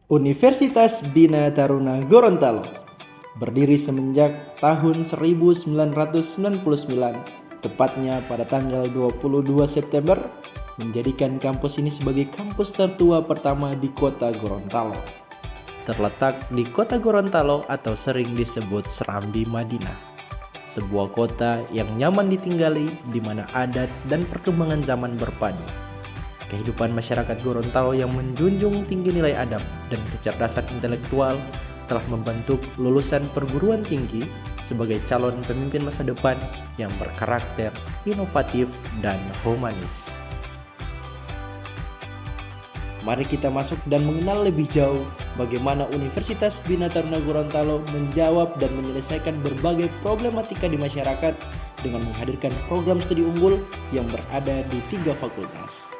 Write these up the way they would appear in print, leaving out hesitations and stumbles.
Universitas Bina Taruna Gorontalo berdiri semenjak tahun 1999, tepatnya pada tanggal 22 September, menjadikan kampus ini sebagai kampus tertua pertama di kota Gorontalo. Terletak di kota Gorontalo atau sering disebut Serambi Madinah, sebuah kota yang nyaman ditinggali di mana adat dan perkembangan zaman berpadu. Kehidupan masyarakat Gorontalo yang menjunjung tinggi nilai adab dan kecerdasan intelektual telah membentuk lulusan perguruan tinggi sebagai calon pemimpin masa depan yang berkarakter inovatif dan humanis. Mari kita masuk dan mengenal lebih jauh bagaimana Universitas Bina Taruna Gorontalo menjawab dan menyelesaikan berbagai problematika di masyarakat dengan menghadirkan program studi unggul yang berada di 3 fakultas.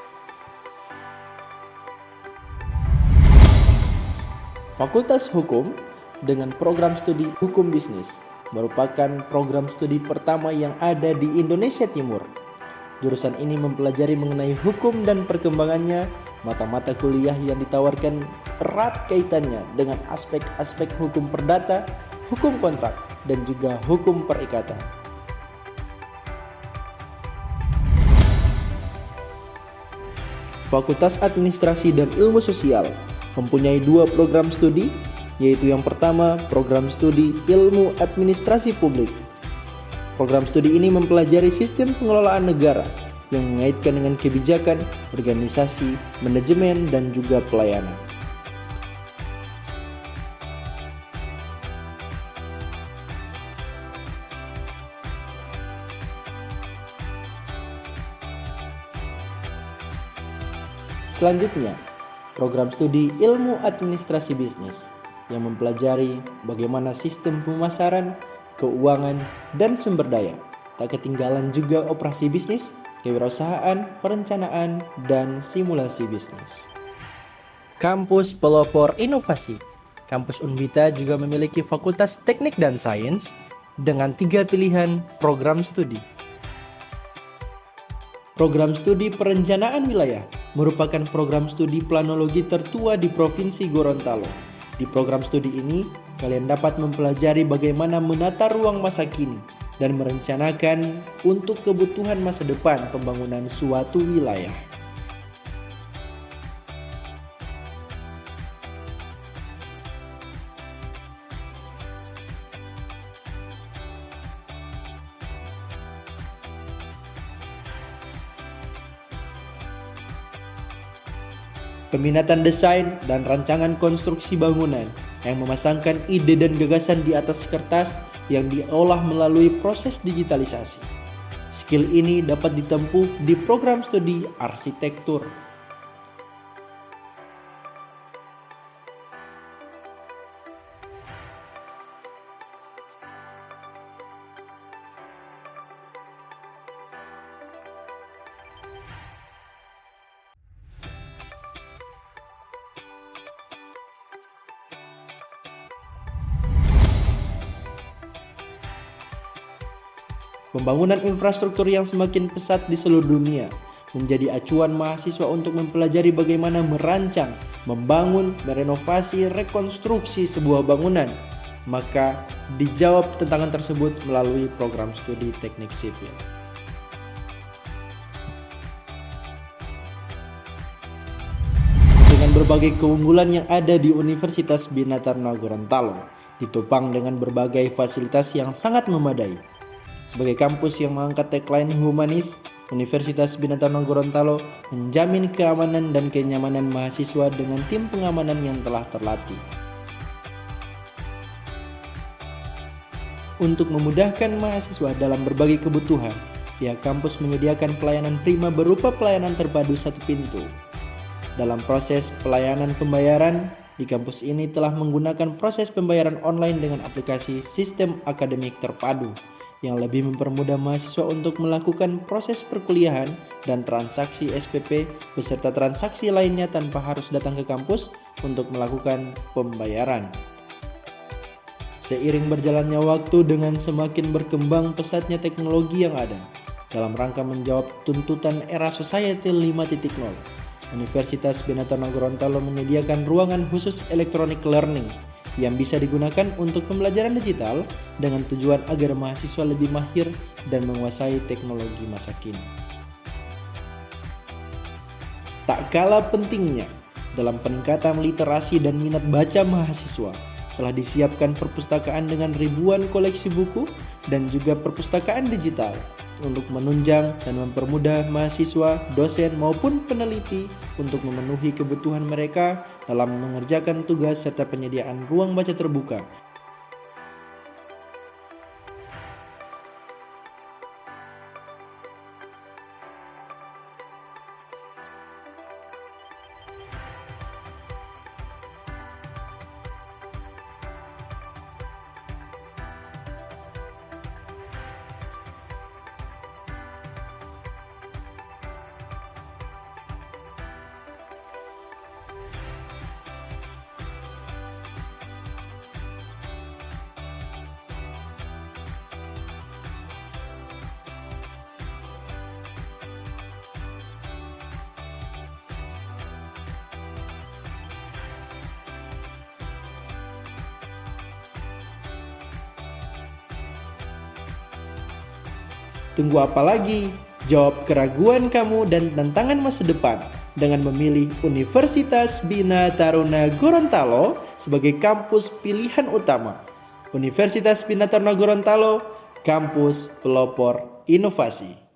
Fakultas Hukum dengan program studi Hukum Bisnis merupakan program studi pertama yang ada di Indonesia Timur. Jurusan ini mempelajari mengenai hukum dan perkembangannya. Mata-mata kuliah yang ditawarkan erat kaitannya dengan aspek-aspek hukum perdata, hukum kontrak, dan juga hukum perikatan. Fakultas Administrasi dan Ilmu Sosial mempunyai 2 program studi, yaitu yang pertama program studi Ilmu Administrasi Publik. Program studi ini mempelajari sistem pengelolaan negara yang mengaitkan dengan kebijakan, organisasi, manajemen, dan juga pelayanan. Selanjutnya, program studi Ilmu Administrasi Bisnis yang mempelajari bagaimana sistem pemasaran, keuangan, dan sumber daya. Tak ketinggalan juga operasi bisnis, kewirausahaan, perencanaan, dan simulasi bisnis. Kampus Pelopor Inovasi. Kampus Unbita juga memiliki Fakultas Teknik dan Sains dengan 3 pilihan program studi. Program studi Perencanaan Wilayah merupakan program studi planologi tertua di Provinsi Gorontalo. Di program studi ini, kalian dapat mempelajari bagaimana menata ruang masa kini dan merencanakan untuk kebutuhan masa depan pembangunan suatu wilayah. Peminatan desain dan rancangan konstruksi bangunan yang memasangkan ide dan gagasan di atas kertas yang diolah melalui proses digitalisasi. Skill ini dapat ditempuh di program studi arsitektur. Pembangunan infrastruktur yang semakin pesat di seluruh dunia menjadi acuan mahasiswa untuk mempelajari bagaimana merancang, membangun, merenovasi, rekonstruksi sebuah bangunan. Maka dijawab tantangan tersebut melalui program studi teknik sipil. Dengan berbagai keunggulan yang ada di Universitas Bina Taruna Gorontalo, ditopang dengan berbagai fasilitas yang sangat memadai. Sebagai kampus yang mengangkat tagline humanis, Universitas Bina Taruna Gorontalo menjamin keamanan dan kenyamanan mahasiswa dengan tim pengamanan yang telah terlatih. Untuk memudahkan mahasiswa dalam berbagai kebutuhan, pihak kampus menyediakan pelayanan prima berupa pelayanan terpadu 1 pintu. Dalam proses pelayanan pembayaran, di kampus ini telah menggunakan proses pembayaran online dengan aplikasi sistem akademik terpadu yang lebih mempermudah mahasiswa untuk melakukan proses perkuliahan dan transaksi SPP beserta transaksi lainnya tanpa harus datang ke kampus untuk melakukan pembayaran. Seiring berjalannya waktu dengan semakin berkembang pesatnya teknologi yang ada, dalam rangka menjawab tuntutan era Society 5.0, Universitas Bina Gorontalo menyediakan ruangan khusus electronic learning yang bisa digunakan untuk pembelajaran digital dengan tujuan agar mahasiswa lebih mahir dan menguasai teknologi masa kini. Tak kalah pentingnya, dalam peningkatan literasi dan minat baca mahasiswa, telah disiapkan perpustakaan dengan ribuan koleksi buku dan juga perpustakaan digital untuk menunjang dan mempermudah mahasiswa, dosen maupun peneliti untuk memenuhi kebutuhan mereka dalam mengerjakan tugas serta penyediaan ruang baca terbuka. Tunggu apa lagi? Jawab keraguan kamu dan tantangan masa depan dengan memilih Universitas Bina Taruna Gorontalo sebagai kampus pilihan utama. Universitas Bina Taruna Gorontalo, kampus pelopor inovasi.